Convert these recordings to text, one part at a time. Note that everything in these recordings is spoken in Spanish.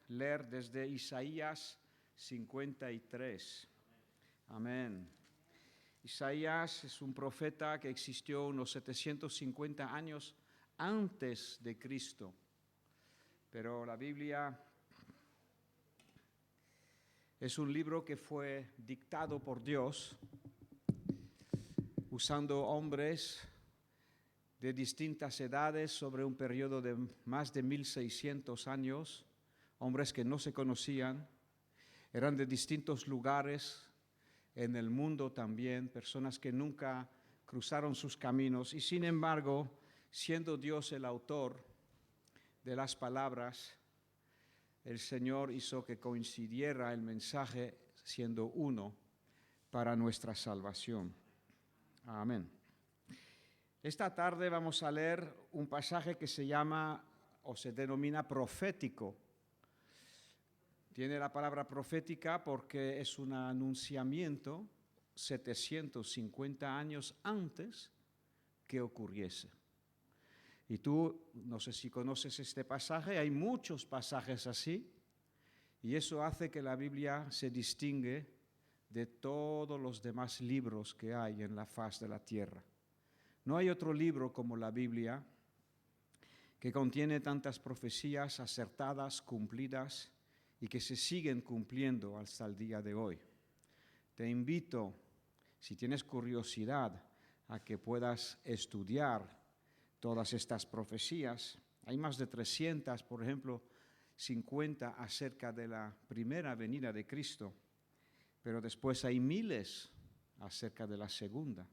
leer desde Isaías 53. Amén. Isaías es un profeta que existió unos 750 años antes de Cristo, pero la Biblia es un libro que fue dictado por Dios usando hombres de distintas edades sobre un periodo de más de 1600 años, hombres que no se conocían, eran de distintos lugares en el mundo también, personas que nunca cruzaron sus caminos y sin embargo, siendo Dios el autor de las palabras, el Señor hizo que coincidiera el mensaje siendo uno para nuestra salvación. Amén. Esta tarde vamos a leer un pasaje que se llama o se denomina profético. Tiene la palabra profética porque es un anunciamiento 750 años antes que ocurriese. Y tú, no sé si conoces este pasaje, hay muchos pasajes así, y eso hace que la Biblia se distingue de todos los demás libros que hay en la faz de la tierra. No hay otro libro como la Biblia que contiene tantas profecías acertadas, cumplidas y que se siguen cumpliendo hasta el día de hoy. Te invito, si tienes curiosidad, a que puedas estudiar todas estas profecías. Hay más de 300, por ejemplo, 50 acerca de la primera venida de Cristo, pero después hay miles acerca de la segunda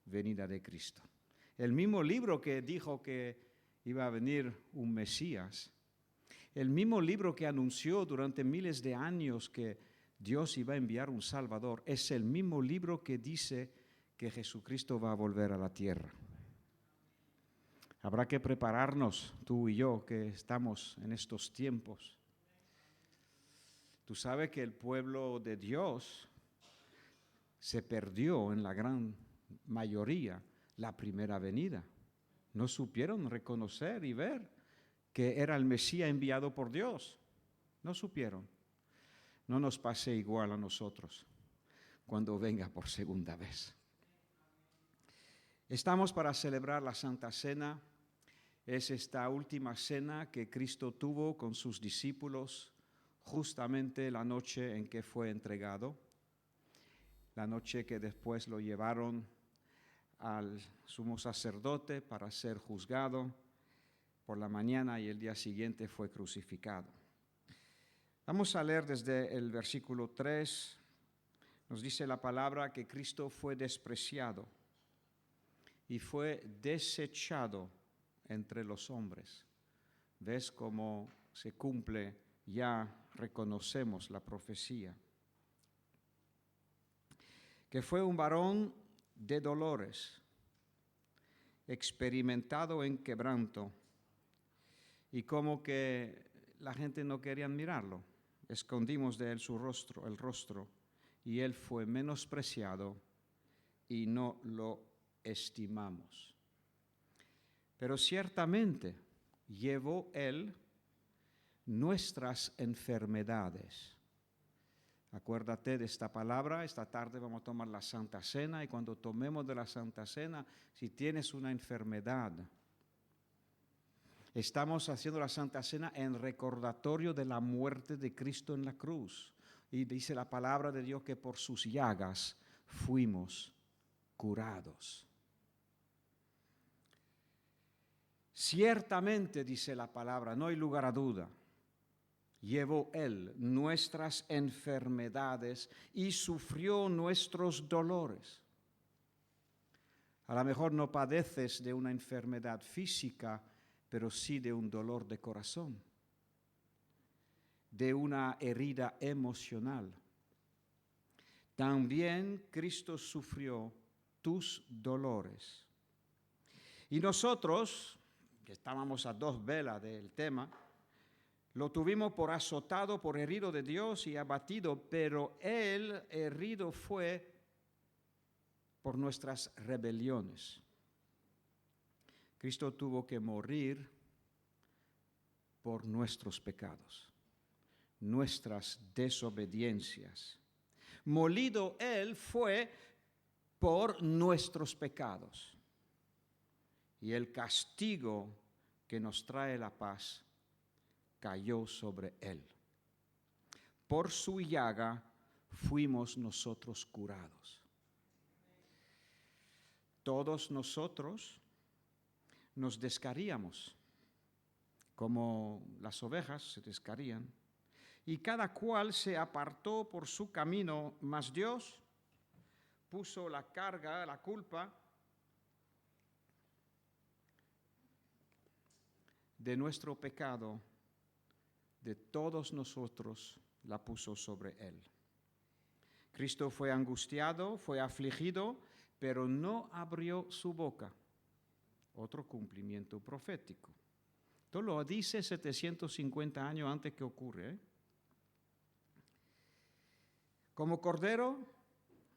venida de Cristo. El mismo libro que dijo que iba a venir un Mesías, el mismo libro que anunció durante miles de años que Dios iba a enviar un Salvador, es el mismo libro que dice que Jesucristo va a volver a la tierra. Habrá que prepararnos, tú y yo, que estamos en estos tiempos. Tú sabes que el pueblo de Dios se perdió en la gran mayoría la primera venida. No supieron reconocer y ver que era el Mesías enviado por Dios. No supieron. No nos pase igual a nosotros cuando venga por segunda vez. Estamos para celebrar la Santa Cena. Es esta última cena que Cristo tuvo con sus discípulos justamente la noche en que fue entregado, la noche que después lo llevaron al sumo sacerdote para ser juzgado por la mañana y el día siguiente fue crucificado. Vamos a leer desde el versículo 3, nos dice la palabra que Cristo fue despreciado y fue desechado entre los hombres. ¿Ves cómo se cumple? Ya reconocemos la profecía. Que fue un varón de dolores, experimentado en quebranto, y como que la gente no quería mirarlo. Escondimos de él el rostro, y él fue menospreciado y no lo estimamos. Pero ciertamente llevó él nuestras enfermedades. Acuérdate de esta palabra. Esta tarde vamos a tomar la Santa Cena y cuando tomemos de la Santa Cena, si tienes una enfermedad, estamos haciendo la Santa Cena en recordatorio de la muerte de Cristo en la cruz. Y dice la palabra de Dios que por sus llagas fuimos curados. Ciertamente, dice la palabra, no hay lugar a duda, llevó él nuestras enfermedades y sufrió nuestros dolores. A lo mejor no padeces de una enfermedad física, pero sí de un dolor de corazón, de una herida emocional. También Cristo sufrió tus dolores. Y nosotros, que estábamos a 2 velas del tema, lo tuvimos por azotado, por herido de Dios y abatido, pero él herido fue por nuestras rebeliones. Cristo tuvo que morir por nuestros pecados. nuestras desobediencias. Molido Él fue por nuestros pecados. Y el castigo que nos trae la paz cayó sobre Él. Por su llaga fuimos nosotros curados. Todos nosotros nos descarríamos, como las ovejas se descarrían, y cada cual se apartó por su camino, mas Dios puso la carga, la culpa de nuestro pecado, de todos nosotros, la puso sobre Él. Cristo fue angustiado, fue afligido, pero no abrió su boca. Otro cumplimiento profético. Esto lo dice 750 años antes que ocurre. Como cordero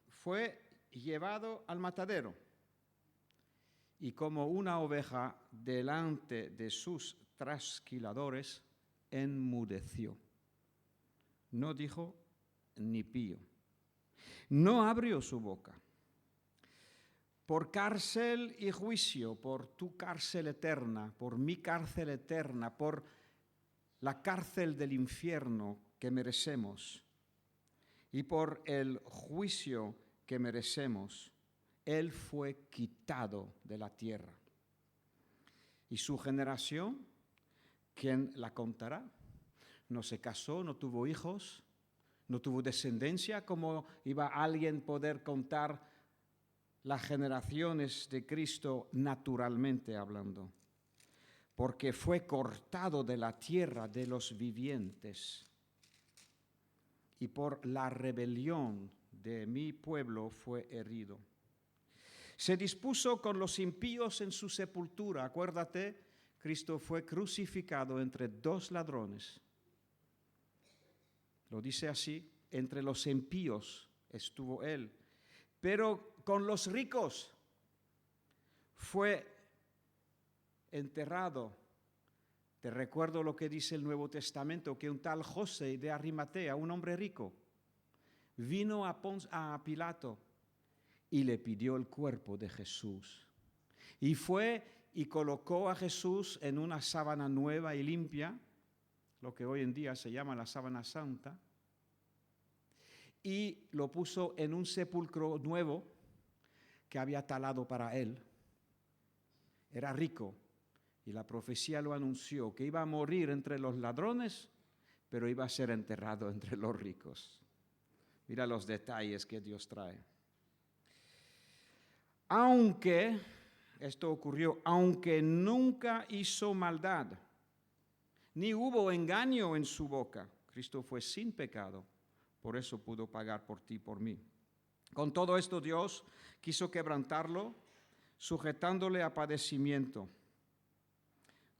fue llevado al matadero y como una oveja delante de sus trasquiladores enmudeció. No dijo ni pío. No abrió su boca. Por cárcel y juicio, por tu cárcel eterna, por mi cárcel eterna, por la cárcel del infierno que merecemos y por el juicio que merecemos, Él fue quitado de la tierra. Y su generación, ¿quién la contará? No se casó, no tuvo hijos, no tuvo descendencia. ¿Cómo iba alguien a poder contar las generaciones de Cristo naturalmente hablando? Porque fue cortado de la tierra de los vivientes. Y por la rebelión de mi pueblo fue herido. Se dispuso con los impíos en su sepultura. Acuérdate, Cristo fue crucificado entre dos ladrones. Lo dice así, entre los impíos estuvo Él. Pero con los ricos fue enterrado. Te recuerdo lo que dice el Nuevo Testamento, que un tal José de Arimatea, un hombre rico, vino a Pilato y le pidió el cuerpo de Jesús. Y fue y colocó a Jesús en una sábana nueva y limpia, lo que hoy en día se llama la sábana santa, y lo puso en un sepulcro nuevo que había talado para él. Era rico y la profecía lo anunció, que iba a morir entre los ladrones, pero iba a ser enterrado entre los ricos. Mira los detalles que Dios trae. Aunque, esto ocurrió, aunque nunca hizo maldad, ni hubo engaño en su boca, Cristo fue sin pecado, por eso pudo pagar por ti y por mí. Con todo esto Dios quiso quebrantarlo, sujetándole a padecimiento.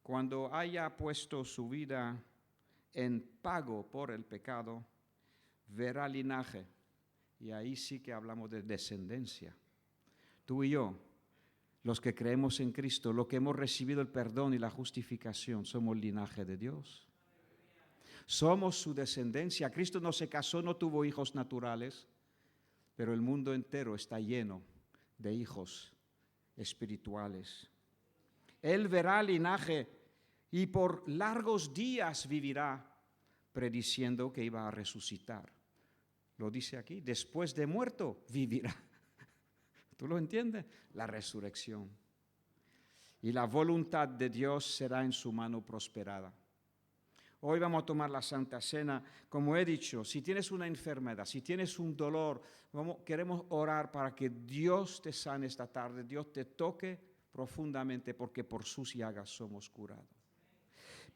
Cuando haya puesto su vida en pago por el pecado, verá linaje. Y ahí sí que hablamos de descendencia. Tú y yo, los que creemos en Cristo, los que hemos recibido el perdón y la justificación, somos linaje de Dios. Somos su descendencia. Cristo no se casó, no tuvo hijos naturales, pero el mundo entero está lleno de hijos espirituales. Él verá linaje y por largos días vivirá, prediciendo que iba a resucitar. Lo dice aquí, después de muerto vivirá. ¿Tú lo entiendes? La resurrección. Y la voluntad de Dios será en su mano prosperada. Hoy vamos a tomar la Santa Cena. Como he dicho, si tienes una enfermedad, si tienes un dolor, queremos orar para que Dios te sane esta tarde, Dios te toque profundamente, porque por sus llagas somos curados.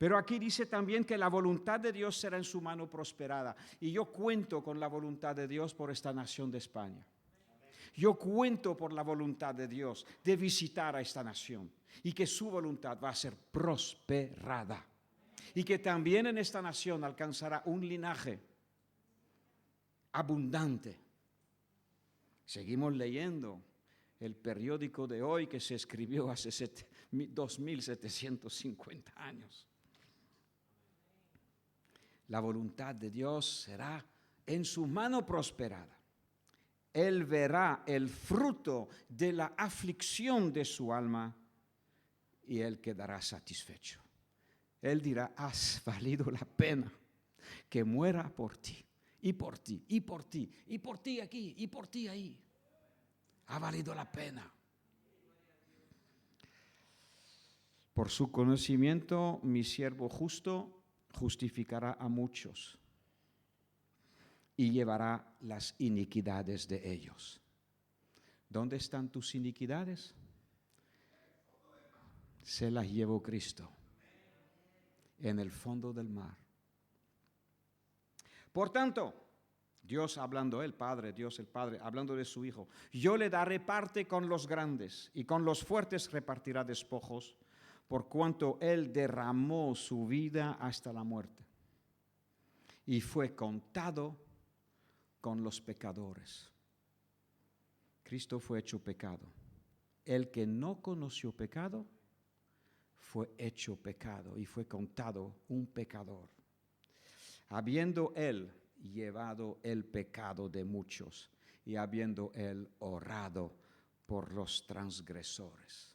Pero aquí dice también que la voluntad de Dios será en su mano prosperada. Y yo cuento con la voluntad de Dios por esta nación de España. Yo cuento por la voluntad de Dios de visitar a esta nación y que su voluntad va a ser prosperada. Y que también en esta nación alcanzará un linaje abundante. Seguimos leyendo el periódico de hoy que se escribió hace 2.750 años. La voluntad de Dios será en su mano prosperada. Él verá el fruto de la aflicción de su alma y él quedará satisfecho. Él dirá, has valido la pena que muera por ti, y por ti, y por ti, y por ti aquí, y por ti ahí. Ha valido la pena. Por su conocimiento, mi siervo justo justificará a muchos y llevará las iniquidades de ellos. ¿Dónde están tus iniquidades? Se las llevó Cristo en el fondo del mar. Por tanto, Dios hablando, Dios el Padre, hablando de su Hijo, yo le daré parte con los grandes y con los fuertes repartirá despojos, por cuanto Él derramó su vida hasta la muerte y fue contado con los pecadores. Cristo fue hecho pecado. El que no conoció pecado fue hecho pecado y fue contado un pecador. Habiendo Él llevado el pecado de muchos y habiendo Él orado por los transgresores,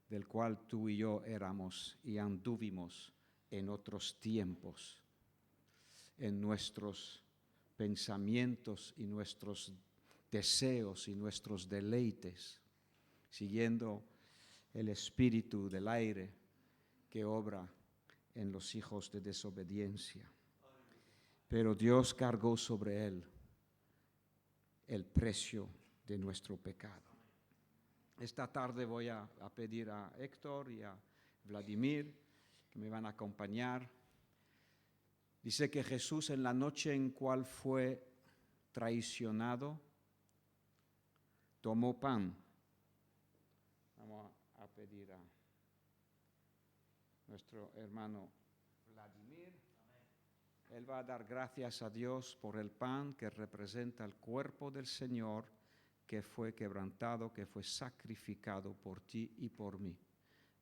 del cual tú y yo éramos y anduvimos en otros tiempos, en nuestros pensamientos y nuestros deseos y nuestros deleites, siguiendo el espíritu del aire que obra en los hijos de desobediencia. Pero Dios cargó sobre él el precio de nuestro pecado. Esta tarde voy a pedir a Héctor y a Vladimir que me van a acompañar. Dice que Jesús en la noche en cual fue traicionado, tomó pan. Vamos a pedir a nuestro hermano Vladimir. Él va a dar gracias a Dios por el pan que representa el cuerpo del Señor, que fue quebrantado, que fue sacrificado por ti y por mí,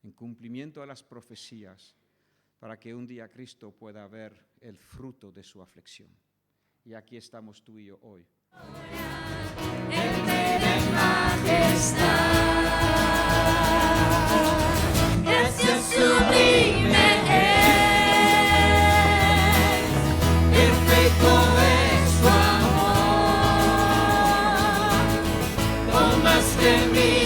en cumplimiento de las profecías, para que un día Cristo pueda ver el fruto de su aflicción. Y aquí estamos tú y yo hoy. Gracias sublime es, perfecto es su amor, con más que mí.